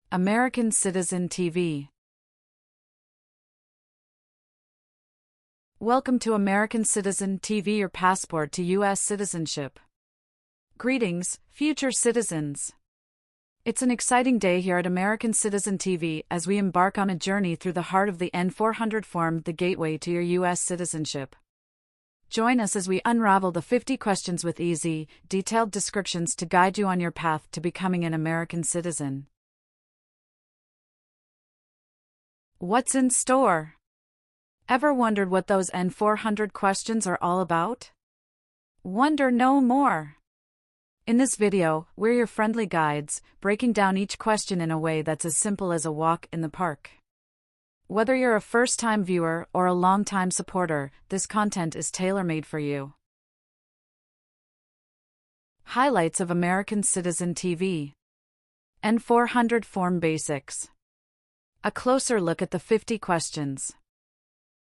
American Citizen TV. Welcome to American Citizen TV, your passport to U.S. citizenship. Greetings, future citizens. It's an exciting day here at American Citizen TV as we embark on a journey through the heart of the N400 form, the gateway to your U.S. citizenship. Join us as we unravel the 50 questions with easy, detailed descriptions to guide you on your path to becoming an American citizen. What's in store? Ever wondered what those N400 questions are all about? Wonder no more. In this video, we're your friendly guides, breaking down each question in a way that's as simple as a walk in the park. Whether you're a first-time viewer or a long-time supporter, this content is tailor-made for you. Highlights of American Citizen TV. N400 Form Basics. A closer look at the 50 questions.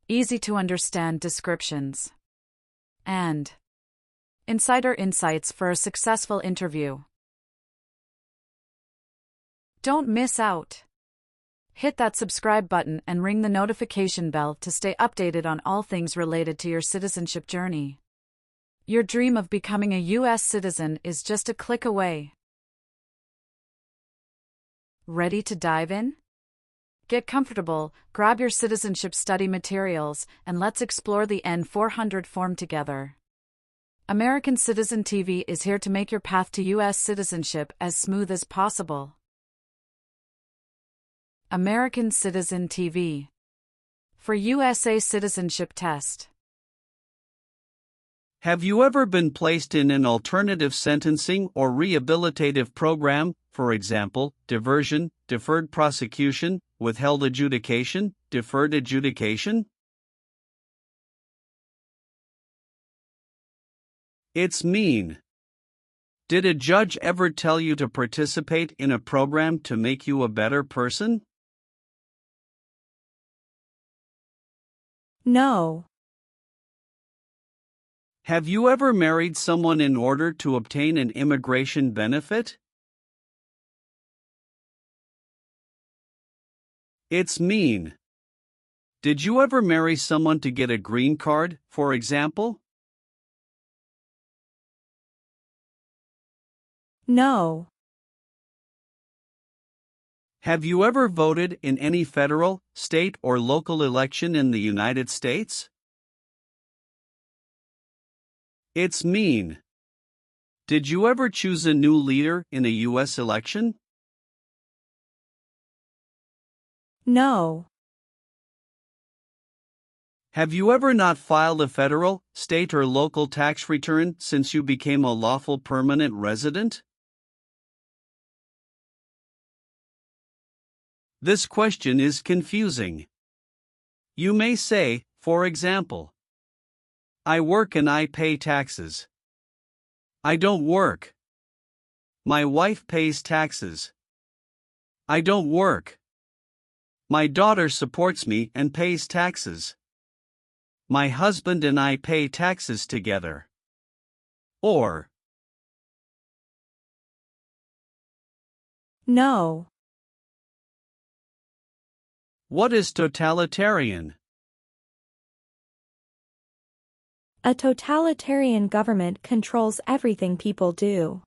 Easy-to-understand descriptions. And insider insights for a successful interview. Don't miss out. Hit that subscribe button and ring the notification bell to stay updated on all things related to your citizenship journey. Your dream of becoming a U.S. citizen is just a click away. Ready to dive in? Get comfortable, grab your citizenship study materials, and let's explore the N400 form together. American Citizen TV is here to make your path to U.S. citizenship as smooth as possible. American Citizen TV. For USA Citizenship Test. Have you ever been placed in an alternative sentencing or rehabilitative program, for example, diversion, deferred prosecution, withheld adjudication, deferred adjudication? It's mean. Did a judge ever tell you to participate in a program to make you a better person? No. Have you ever married someone in order to obtain an immigration benefit? It's mean. Did you ever marry someone to get a green card, for example? No. Have you ever voted in any federal, state, or local election in the United States? It's mean. Did you ever choose a new leader in a U.S. election? No. Have you ever not filed a federal, state, or local tax return since you became a lawful permanent resident? This question is confusing. You may say, for example, I work and I pay taxes. I don't work. My wife pays taxes. I don't work. My daughter supports me and pays taxes. My husband and I pay taxes together. Or, No. what is totalitarian? A totalitarian government controls everything people do.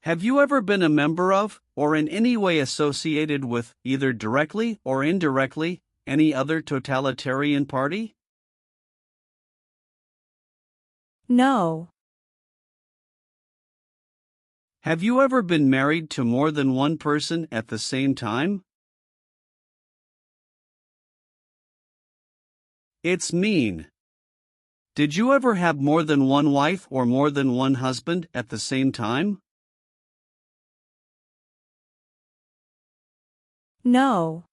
Have you ever been a member of, or in any way associated with, either directly or indirectly, any other totalitarian party? No. Have you ever been married to more than one person at the same time? It's mean. Did you ever have more than one wife or more than one husband at the same time? No.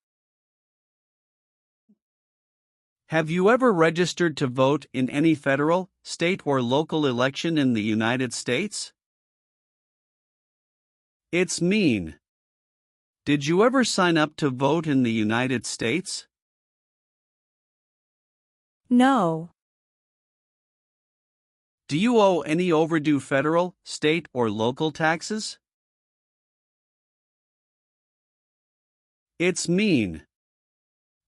Have you ever registered to vote in any federal, state, or local election in the United States? It's mean. Did you ever sign up to vote in the United States? No. Do you owe any overdue federal, state, or local taxes? It's mean.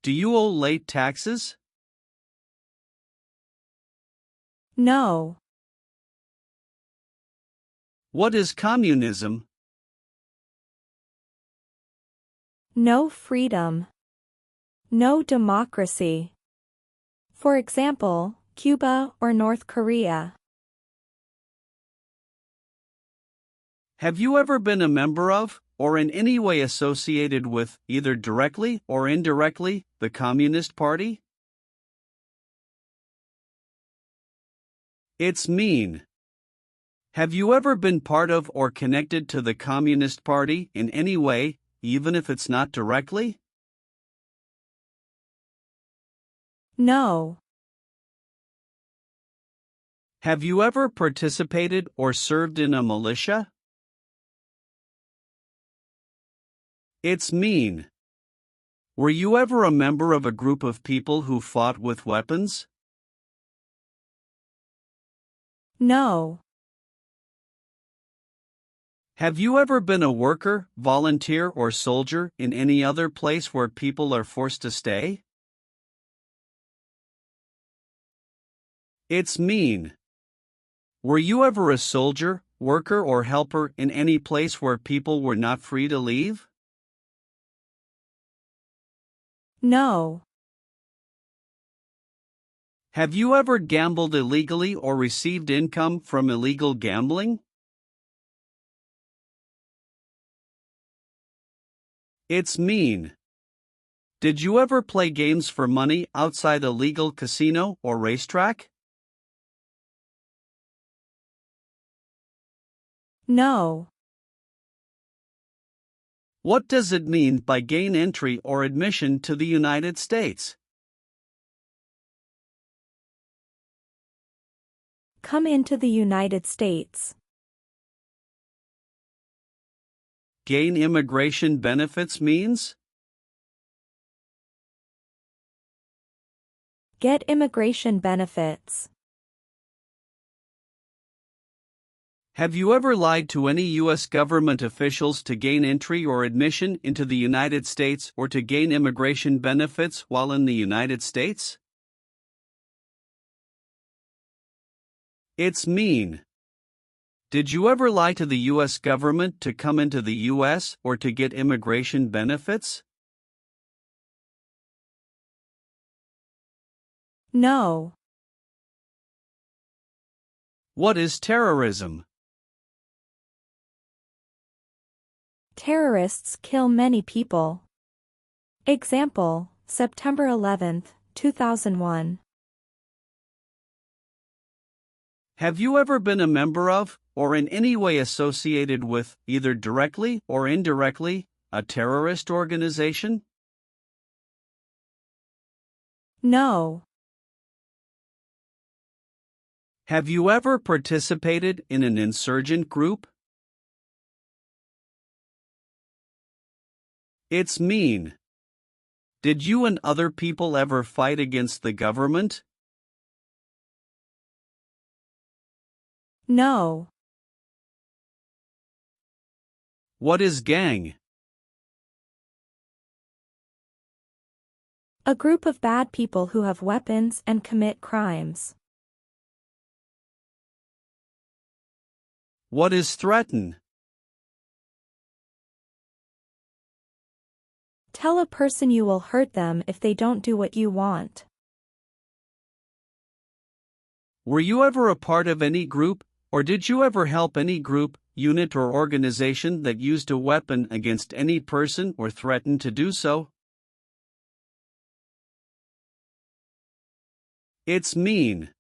Do you owe late taxes? No. What is communism? No freedom. No democracy. For example, Cuba or North Korea. Have you ever been a member of, or in any way associated with, either directly or indirectly, the Communist Party? It's mean. Have you ever been part of or connected to the Communist Party in any way, even if it's not directly? No. Have you ever participated or served in a militia? It's mean. Were you ever a member of a group of people who fought with weapons? No. Have you ever been a worker, volunteer, or soldier in any other place where people are forced to stay? It's mean. Were you ever a soldier, worker, or helper in any place where people were not free to leave? No. Have you ever gambled illegally or received income from illegal gambling? It's mean. Did you ever play games for money outside a legal casino or racetrack? No. What does it mean by gain entry or admission to the United States? Come into the United States. Gain immigration benefits means? Get immigration benefits. Have you ever lied to any U.S. government officials to gain entry or admission into the United States or to gain immigration benefits while in the United States? It's mean. Did you ever lie to the U.S. government to come into the U.S. or to get immigration benefits? No. What is terrorism? Terrorists kill many people. Example, September 11, 2001. Have you ever been a member of, or in any way associated with, either directly or indirectly, a terrorist organization? No. Have you ever participated in an insurgent group? It's mean. Did you and other people ever fight against the government? No. What is gang? A group of bad people who have weapons and commit crimes. What is threaten? Tell a person you will hurt them if they don't do what you want. Were you ever a part of any group, or did you ever help any group, unit, or organization that used a weapon against any person or threatened to do so? It's mean.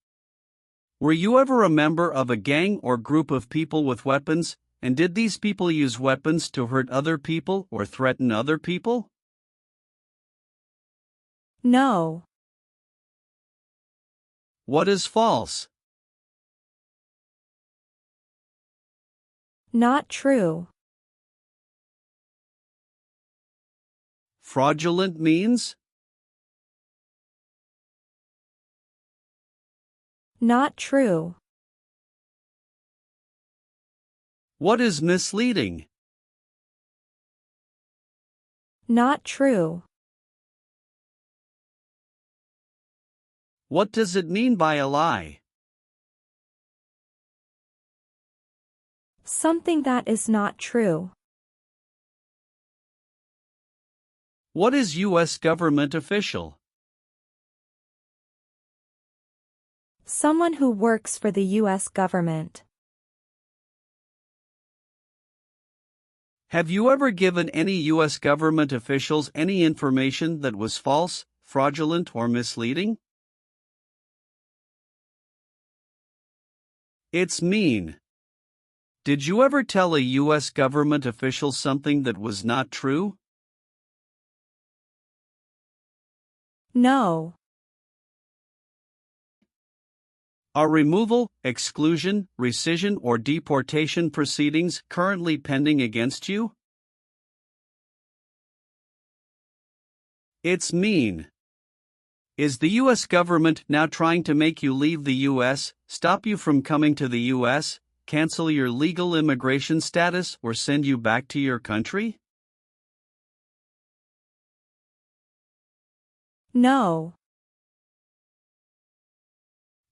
Were you ever a member of a gang or group of people with weapons, and did these people use weapons to hurt other people or threaten other people? No. What is false? Not true. Fraudulent means? Not true. What is misleading? Not true. What does it mean by a lie? Something that is not true. What is U.S. government official? Someone who works for the U.S. government. Have you ever given any U.S. government officials any information that was false, fraudulent, or misleading? It's mean. Did you ever tell a U.S. government official something that was not true? No. Are removal, exclusion, rescission, or deportation proceedings currently pending against you? It's mean. Is the U.S. government now trying to make you leave the U.S., stop you from coming to the U.S., cancel your legal immigration status, or send you back to your country? No.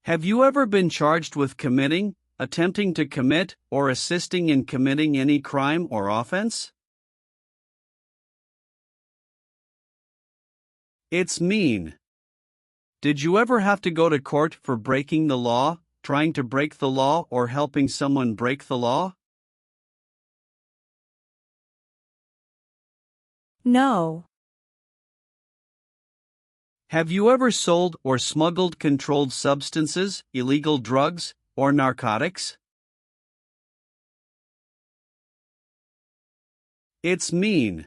Have you ever been charged with committing, attempting to commit, or assisting in committing any crime or offense? It's mean. Did you ever have to go to court for breaking the law, trying to break the law, or helping someone break the law? No. Have you ever sold or smuggled controlled substances, illegal drugs, or narcotics? It's mean.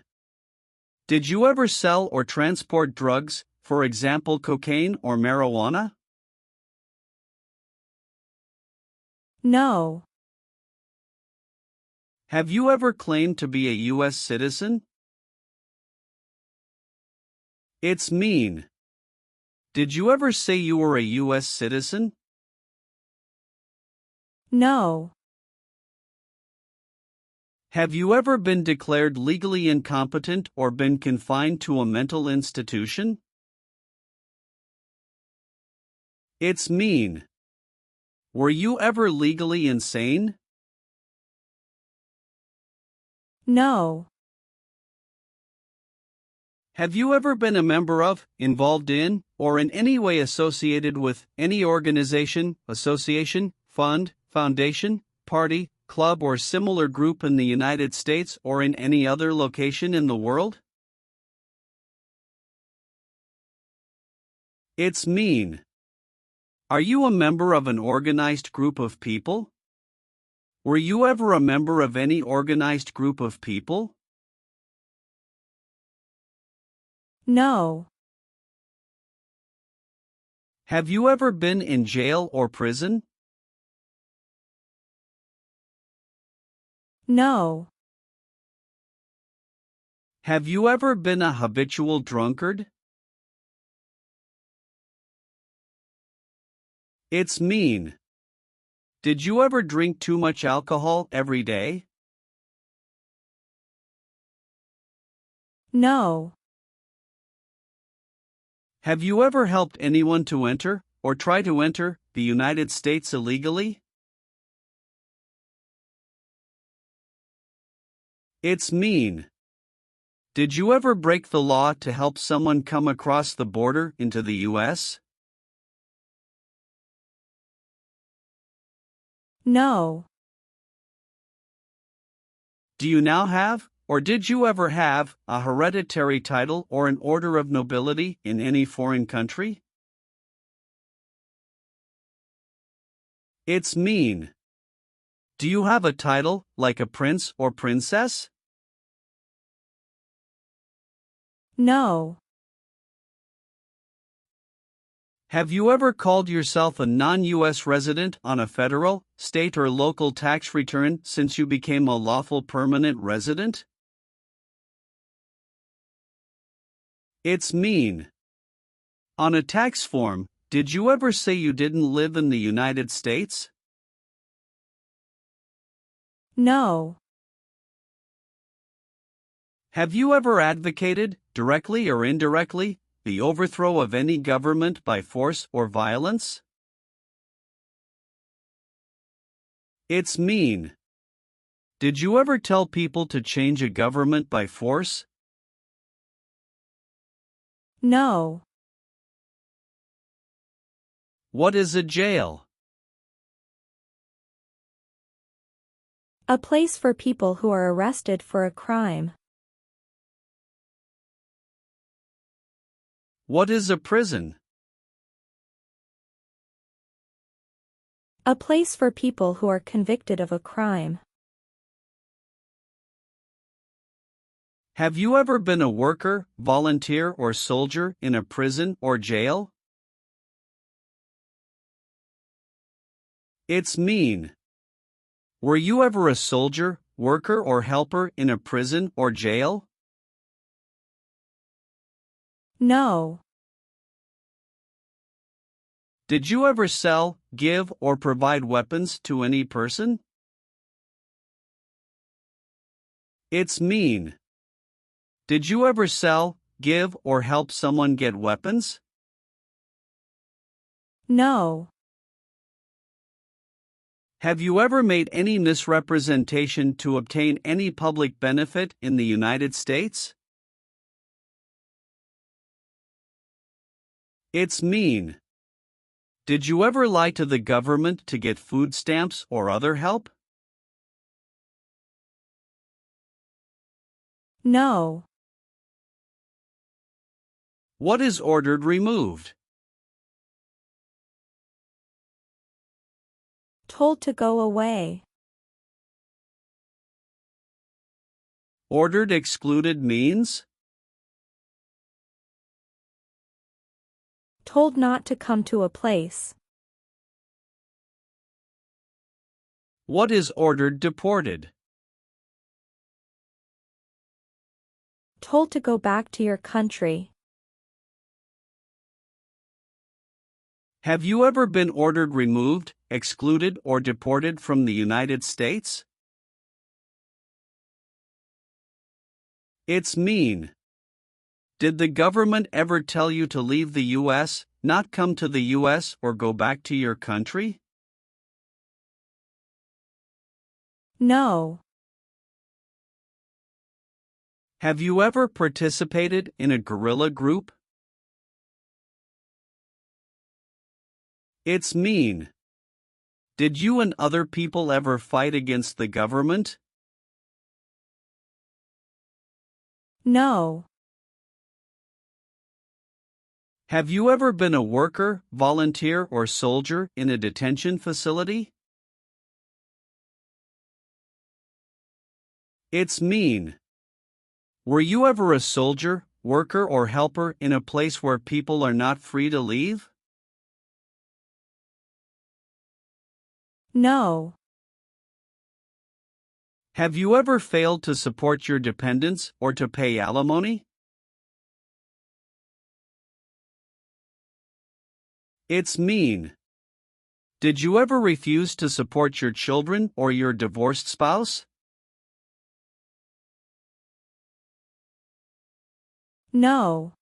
Did you ever sell or transport drugs, for example cocaine or marijuana? No. Have you ever claimed to be a U.S. citizen? It's mean. Did you ever say you were a U.S. citizen? No. Have you ever been declared legally incompetent or been confined to a mental institution? It's mean. Were you ever legally insane? No. Have you ever been a member of, involved in, or in any way associated with any organization, association, fund, foundation, party, club, or similar group in the United States or in any other location in the world? It's mean. Are you a member of an organized group of people? Were you ever a member of any organized group of people? No. Have you ever been in jail or prison? No. Have you ever been a habitual drunkard? It's mean. Did you ever drink too much alcohol every day? No. Have you ever helped anyone to enter, or try to enter, the United States illegally? It's mean. Did you ever break the law to help someone come across the border into the U.S.? No. Do you now have, or did you ever have, a hereditary title or an order of nobility in any foreign country? It's mean. Do you have a title, like a prince or princess? No. Have you ever called yourself a non-U.S. resident on a federal, state, or local tax return since you became a lawful permanent resident? It's mean. On a tax form, did you ever say you didn't live in the United States? No. Have you ever advocated, directly or indirectly, the overthrow of any government by force or violence? It's mean. Did you ever tell people to change a government by force? No. What is a jail? A place for people who are arrested for a crime. What is a prison? A place for people who are convicted of a crime. Have you ever been a worker, volunteer, or soldier in a prison or jail? It's mean. Were you ever a soldier, worker, or helper in a prison or jail? No. Did you ever sell, give, or provide weapons to any person? It's mean. Did you ever sell, give, or help someone get weapons? No. Have you ever made any misrepresentation to obtain any public benefit in the United States? It's mean. Did you ever lie to the government to get food stamps or other help? No. What is ordered removed? Told to go away. Ordered excluded means? Told not to come to a place. What is ordered deported? Told to go back to your country. Have you ever been ordered removed, excluded, or deported from the United States? It's mean. Did the government ever tell you to leave the U.S., not come to the U.S., or go back to your country? No. Have you ever participated in a guerrilla group? It's mean. Did you and other people ever fight against the government? No. Have you ever been a worker, volunteer, or soldier in a detention facility? It's mean. Were you ever a soldier, worker, or helper in a place where people are not free to leave? No. Have you ever failed to support your dependents or to pay alimony? It's mean. Did you ever refuse to support your children or your divorced spouse? No.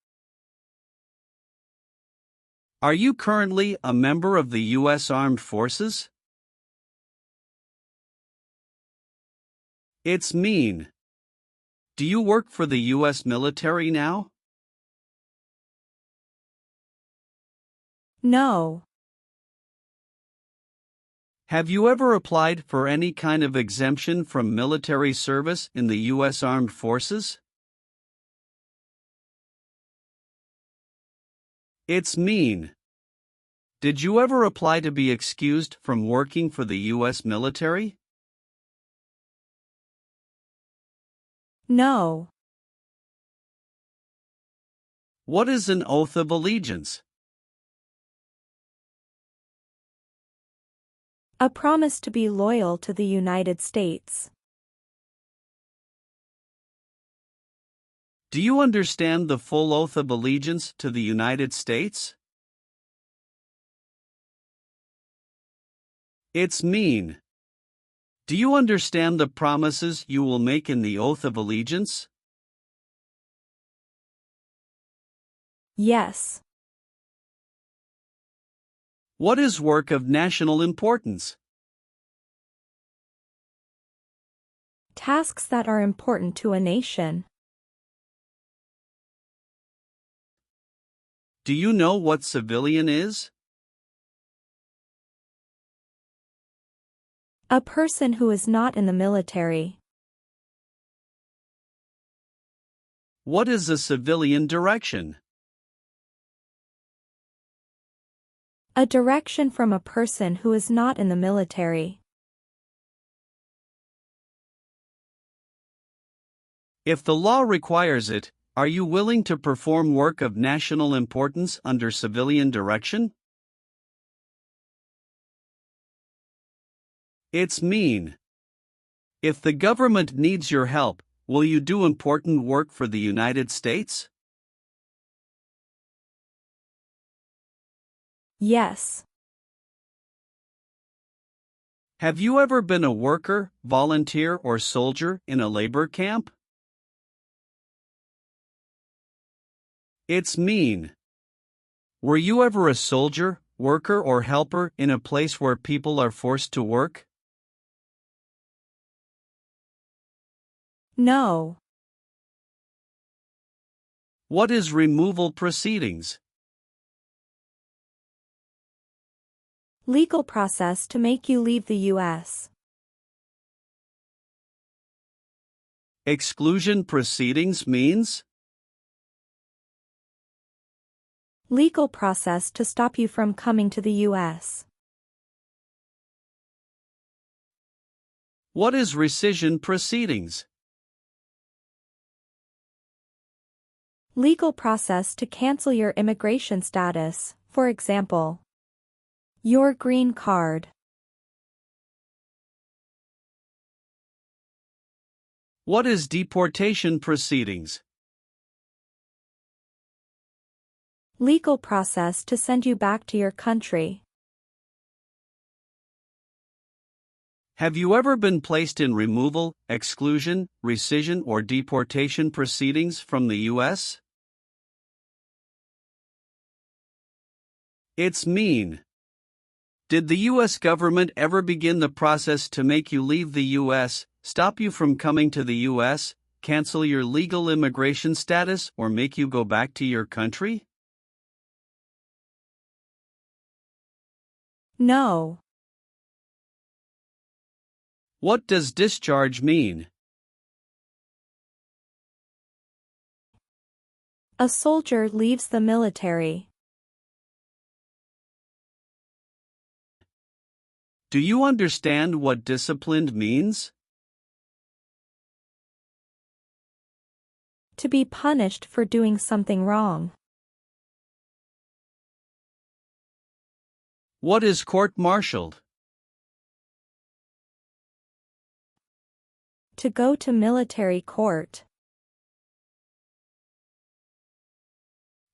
Are you currently a member of the U.S. Armed Forces? It's mean. Do you work for the U.S. military now? No. Have you ever applied for any kind of exemption from military service in the U.S. Armed Forces? It's mean. Did you ever apply to be excused from working for the U.S. military? No. What is an oath of allegiance? A promise to be loyal to the United States. Do you understand the full oath of allegiance to the United States? It's mean. Do you understand the promises you will make in the oath of allegiance? Yes. What is work of national importance? Tasks that are important to a nation. Do you know what civilian is? A person who is not in the military. What is a civilian direction? A direction from a person who is not in the military. If the law requires it, are you willing to perform work of national importance under civilian direction? It's mean. If the government needs your help, will you do important work for the United States? Yes. Have you ever been a worker, volunteer, or soldier in a labor camp? It's mean. Were you ever a soldier, worker, or helper in a place where people are forced to work? No. What is removal proceedings? Legal process to make you leave the U.S. Exclusion proceedings means? Legal process to stop you from coming to the U.S. What is rescission proceedings? Legal process to cancel your immigration status, for example, your green card. What is deportation proceedings? Legal process to send you back to your country. Have you ever been placed in removal, exclusion, rescission, or deportation proceedings from the U.S.? It's mean. Did the U.S. government ever begin the process to make you leave the U.S., stop you from coming to the U.S., cancel your legal immigration status, or make you go back to your country? No. What does discharge mean? A soldier leaves the military. Do you understand what disciplined means? To be punished for doing something wrong. What is court-martialed? To go to military court.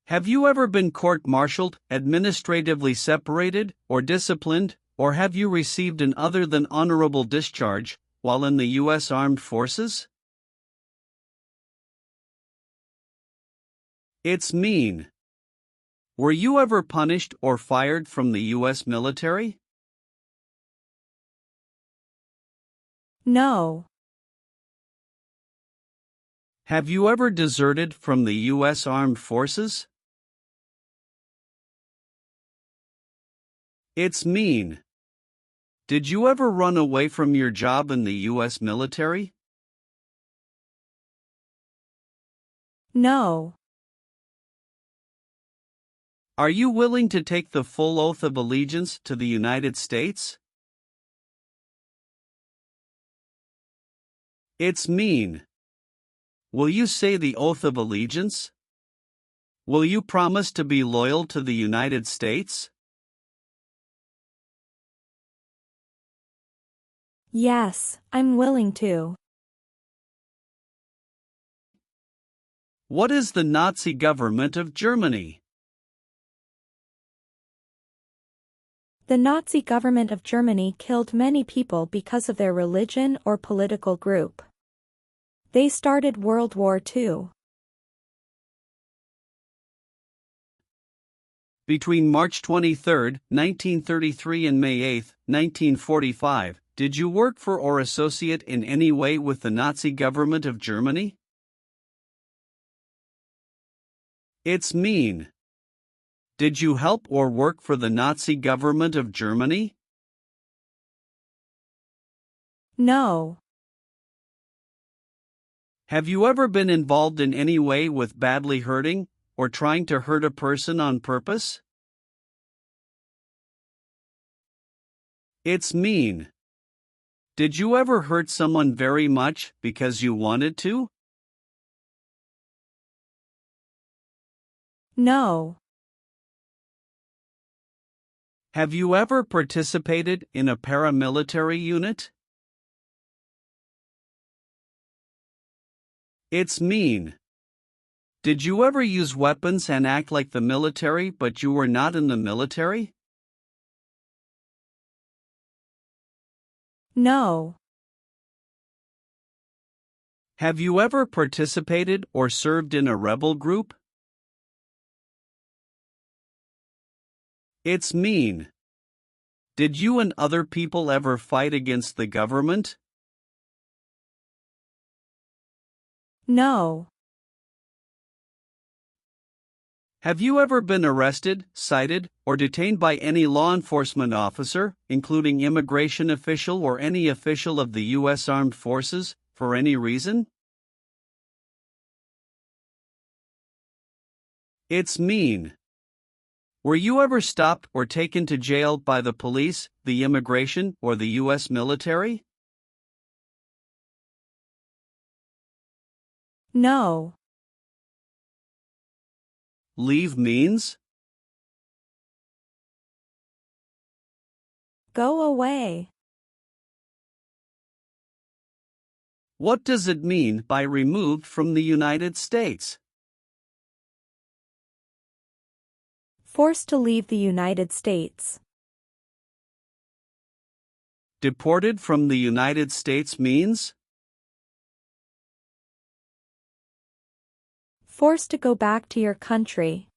Have you ever been court-martialed, administratively separated, or disciplined, or have you received an other than honorable discharge while in the U.S. Armed Forces? It's mean. Were you ever punished or fired from the U.S. military? No. Have you ever deserted from the U.S. Armed Forces? It's mean. Did you ever run away from your job in the U.S. military? No. Are you willing to take the full oath of allegiance to the United States? It's mean. Will you say the oath of allegiance? Will you promise to be loyal to the United States? Yes, I'm willing to. What is the Nazi government of Germany? The Nazi government of Germany killed many people because of their religion or political group. They started World War II. Between March 23, 1933 and May 8, 1945, did you work for or associate in any way with the Nazi government of Germany? It's mean. Did you help or work for the Nazi government of Germany? No. Have you ever been involved in any way with badly hurting or trying to hurt a person on purpose? It's mean. Did you ever hurt someone very much because you wanted to? No. Have you ever participated in a paramilitary unit? It's mean. Did you ever use weapons and act like the military but you were not in the military? No. Have you ever participated or served in a rebel group? It's mean. Did you and other people ever fight against the government? No. Have you ever been arrested, cited, or detained by any law enforcement officer, including immigration official or any official of the U.S. Armed Forces, for any reason? It's mean. Were you ever stopped or taken to jail by the police, the immigration, or the U.S. military? No. Leave means? Go away. What does it mean by removed from the United States? Forced to leave the United States. Deported from the United States means? Forced to go back to your country.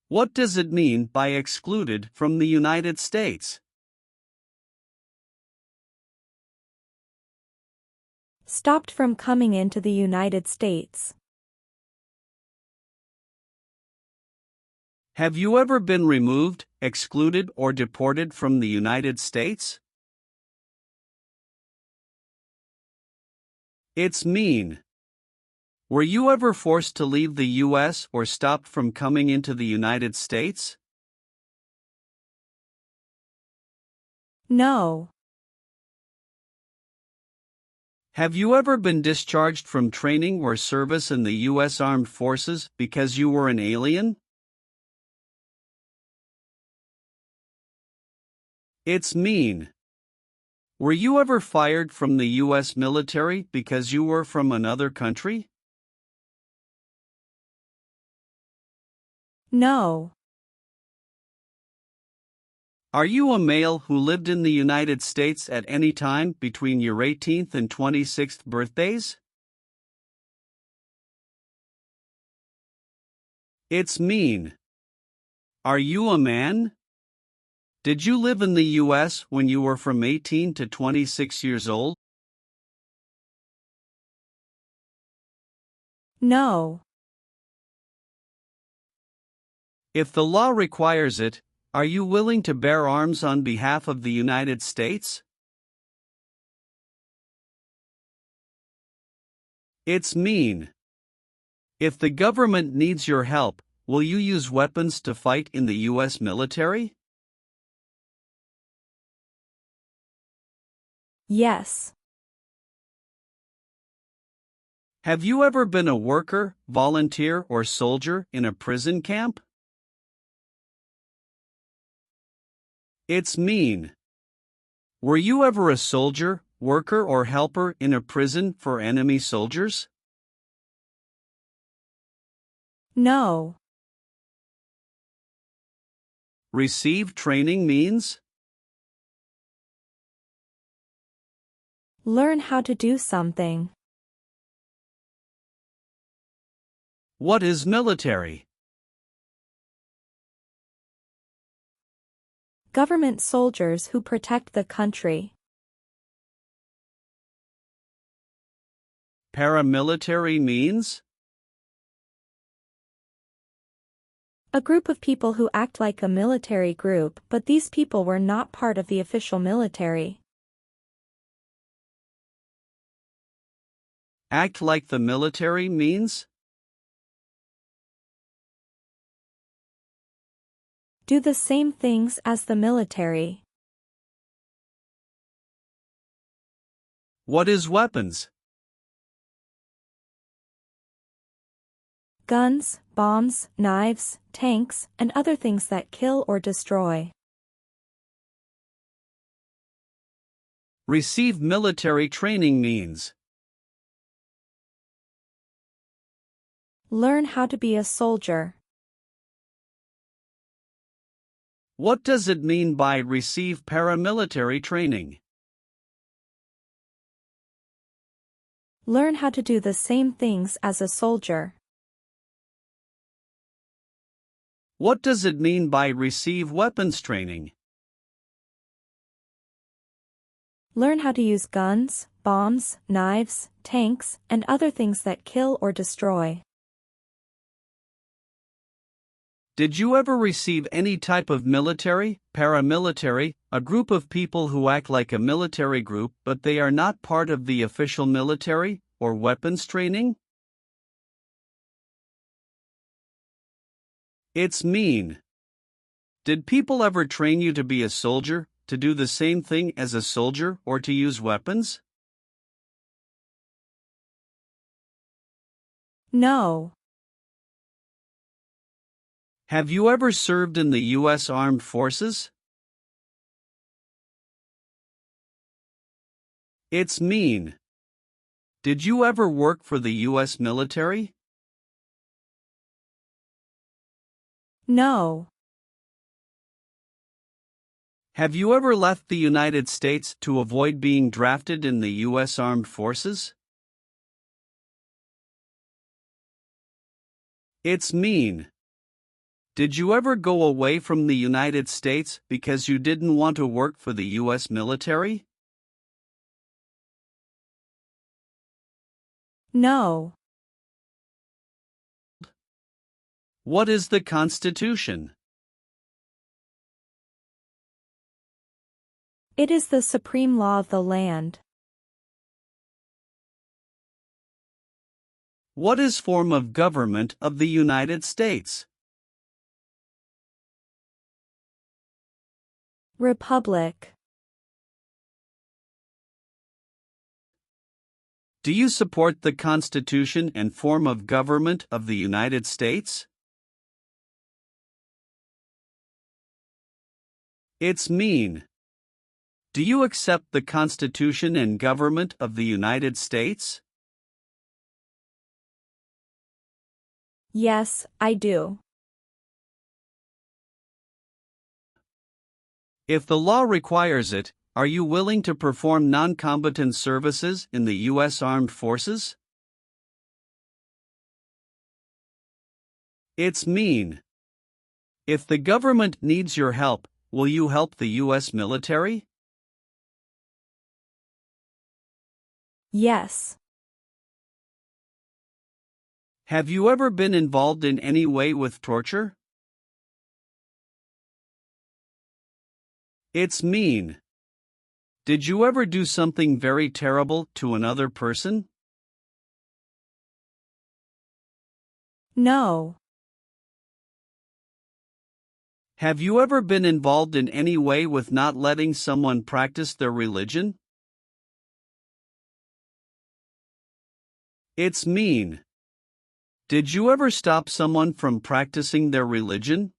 What does it mean by excluded from the United States? Stopped from coming into the United States. Have you ever been removed, excluded, or deported from the United States? It's mean. Were you ever forced to leave the U.S. or stopped from coming into the United States? No. Have you ever been discharged from training or service in the U.S. Armed Forces because you were an alien? It's mean. Were you ever fired from the U.S. military because you were from another country? No. Are you a male who lived in the United States at any time between your 18th and 26th birthdays? It's mean. Are you a man? Did you live in the U.S. when you were from 18 to 26 years old? No. If the law requires it, are you willing to bear arms on behalf of the United States? It's mean. If the government needs your help, will you use weapons to fight in the U.S. military? Yes. Have you ever been a worker, volunteer, or soldier in a prison camp? It's mean. Were you ever a soldier, worker, or helper in a prison for enemy soldiers? No. Receive training means? Learn how to do something. What is military? Government soldiers who protect the country. Paramilitary means? A group of people who act like a military group, but these people were not part of the official military. Act like the military means? Do the same things as the military. What is weapons? Guns, bombs, knives, tanks, and other things that kill or destroy. Receive military training means? Learn how to be a soldier. What does it mean by receive paramilitary training? Learn how to do the same things as a soldier. What does it mean by receive weapons training? Learn how to use guns, bombs, knives, tanks, and other things that kill or destroy. Did you ever receive any type of military, paramilitary, a group of people who act like a military group but they are not part of the official military, or weapons training? It's mean. Did people ever train you to be a soldier, to do the same thing as a soldier, or to use weapons? No. Have you ever served in the U.S. Armed Forces? It's mean. Did you ever work for the U.S. military? No. Have you ever left the United States to avoid being drafted in the U.S. Armed Forces? It's mean. Did you ever go away from the United States because you didn't want to work for the U.S. military? No. What is the Constitution? It is the supreme law of the land. What is form of government of the United States? Republic. Do you support the Constitution and form of government of the United States? It's mean. Do you accept the Constitution and government of the United States? Yes, I do. If the law requires it, are you willing to perform non-combatant services in the U.S. Armed Forces? It's mean. If the government needs your help, will you help the U.S. military? Yes. Have you ever been involved in any way with torture? It's mean. Did you ever do something very terrible to another person? No. Have you ever been involved in any way with not letting someone practice their religion? It's mean. Did you ever stop someone from practicing their religion?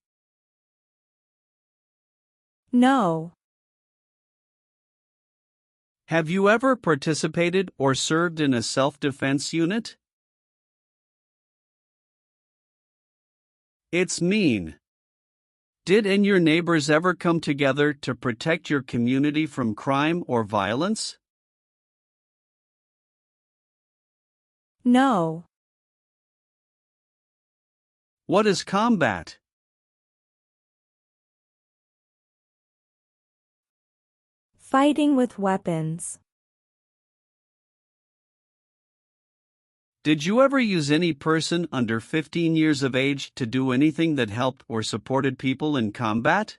No. Have you ever participated or served in a self-defense unit? It's mean. Did and your neighbors ever come together to protect your community from crime or violence? No. What is combat? Fighting with weapons. Did you ever use any person under 15 years of age to do anything that helped or supported people in combat?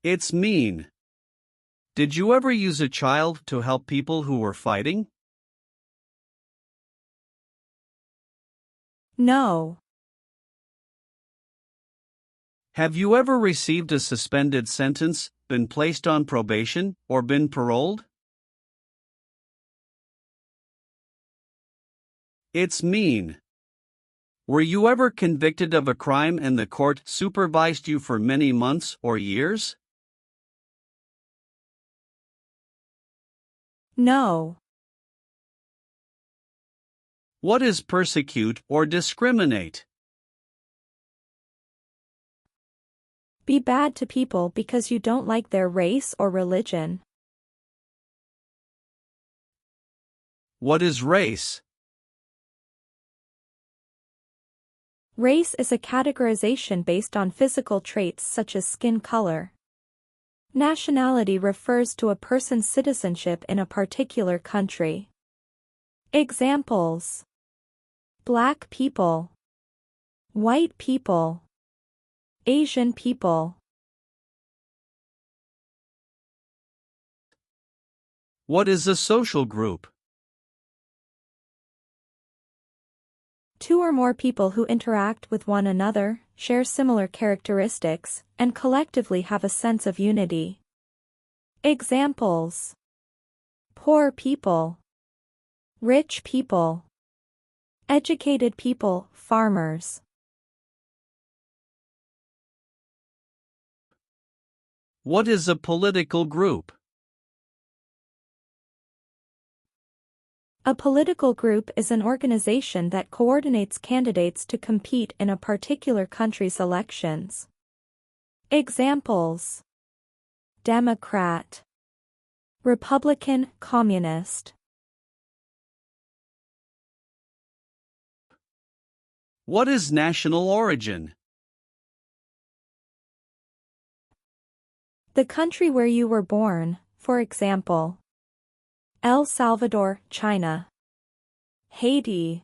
It's mean. Did you ever use a child to help people who were fighting? No. Have you ever received a suspended sentence, been placed on probation, or been paroled? It's mean. Were you ever convicted of a crime and the court supervised you for many months or years? No. What is persecute or discriminate? Be bad to people because you don't like their race or religion. What is race? Race is a categorization based on physical traits such as skin color. Nationality refers to a person's citizenship in a particular country. Examples: Black people, white people, Asian people. What is a social group? Two or more people who interact with one another, share similar characteristics, and collectively have a sense of unity. Examples: poor people, rich people, educated people, farmers. What is a political group? A political group is an organization that coordinates candidates to compete in a particular country's elections. Examples: Democrat, Republican, Communist. What is national origin? The country where you were born, for example, El Salvador, China, Haiti.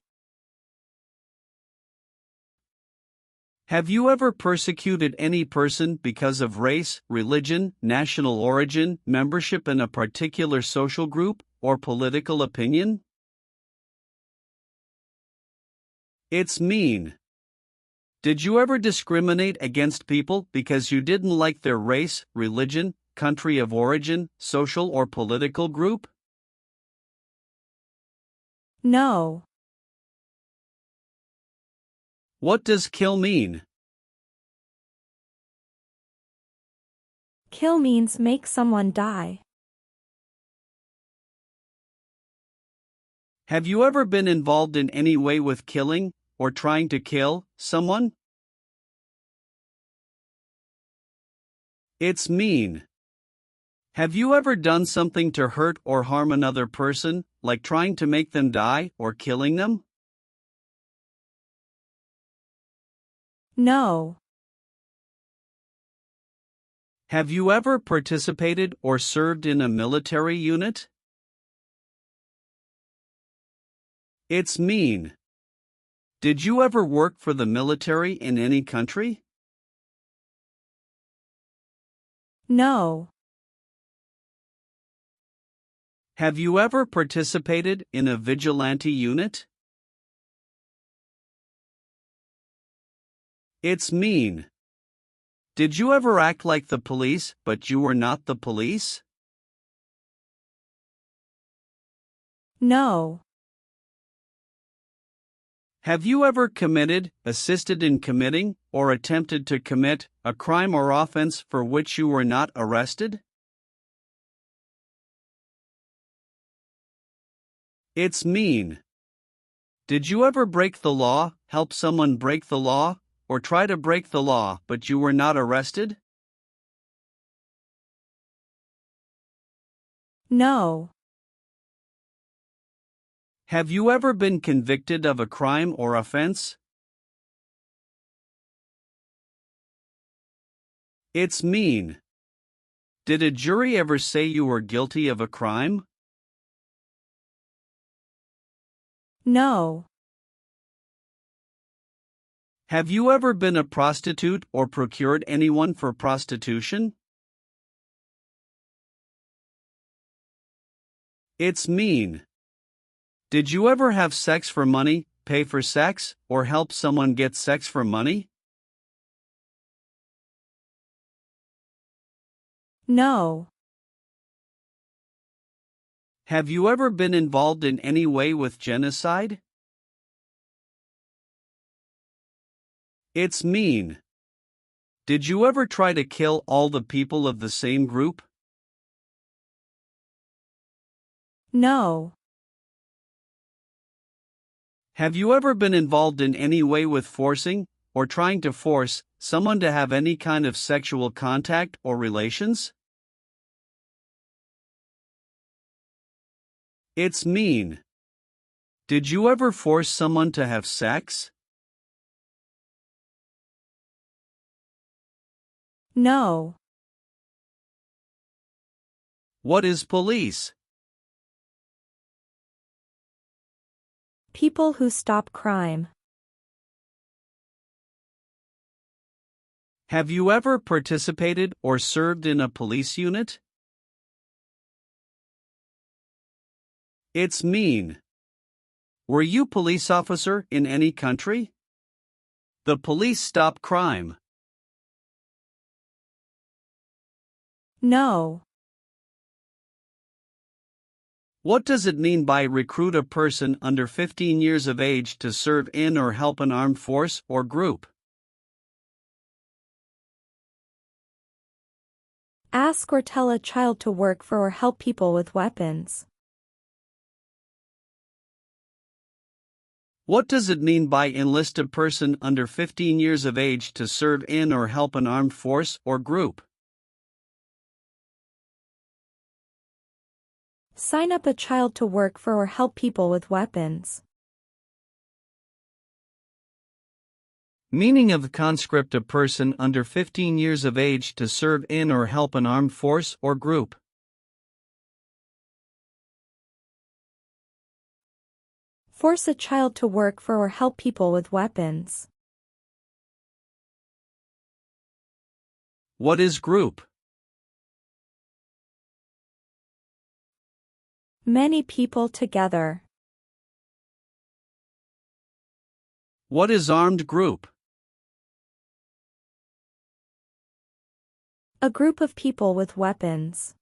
Have you ever persecuted any person because of race, religion, national origin, membership in a particular social group, or political opinion? It's mean. Did you ever discriminate against people because you didn't like their race, religion, country of origin, social or political group? No. What does kill mean? Kill means make someone die. Have you ever been involved in any way with killing, or trying to kill, someone? It's mean. Have you ever done something to hurt or harm another person, like trying to make them die or killing them? No. Have you ever participated or served in a military unit? It's mean. Did you ever work for the military in any country? No. Have you ever participated in a vigilante unit? It's mean. Did you ever act like the police, but you were not the police? No. Have you ever committed, assisted in committing, or attempted to commit a crime or offense for which you were not arrested? It's mean. Did you ever break the law, help someone break the law, or try to break the law but you were not arrested? No. Have you ever been convicted of a crime or offense? It's mean. Did a jury ever say you were guilty of a crime? No. Have you ever been a prostitute or procured anyone for prostitution? It's mean. Did you ever have sex for money, pay for sex, or help someone get sex for money? No. Have you ever been involved in any way with genocide? It's mean. Did you ever try to kill all the people of the same group? No. Have you ever been involved in any way with forcing, or trying to force, someone to have any kind of sexual contact or relations? It's mean. Did you ever force someone to have sex? No. What is police? People who stop crime. Have you ever participated or served in a police unit? It's mean. Were you police officer in any country? The police stop crime. No. What does it mean by recruit a person under 15 years of age to serve in or help an armed force or group? Ask or tell a child to work for or help people with weapons. What does it mean by enlist a person under 15 years of age to serve in or help an armed force or group? Sign up a child to work for or help people with weapons. Meaning of conscript a person under 15 years of age to serve in or help an armed force or group. Force a child to work for or help people with weapons. What is group? Many people together. What is armed group? A group of people with weapons.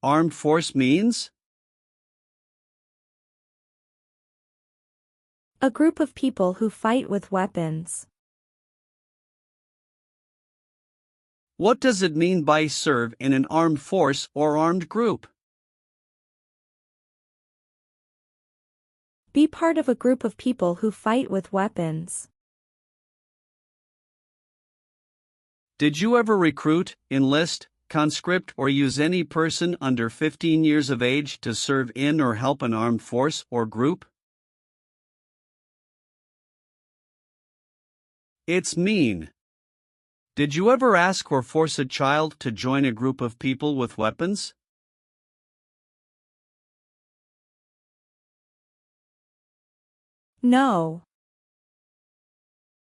Armed force means? A group of people who fight with weapons. What does it mean by serve in an armed force or armed group? Be part of a group of people who fight with weapons. Did you ever recruit, enlist, conscript, or use any person under 15 years of age to serve in or help an armed force or group? It's mean. Did you ever ask or force a child to join a group of people with weapons? No.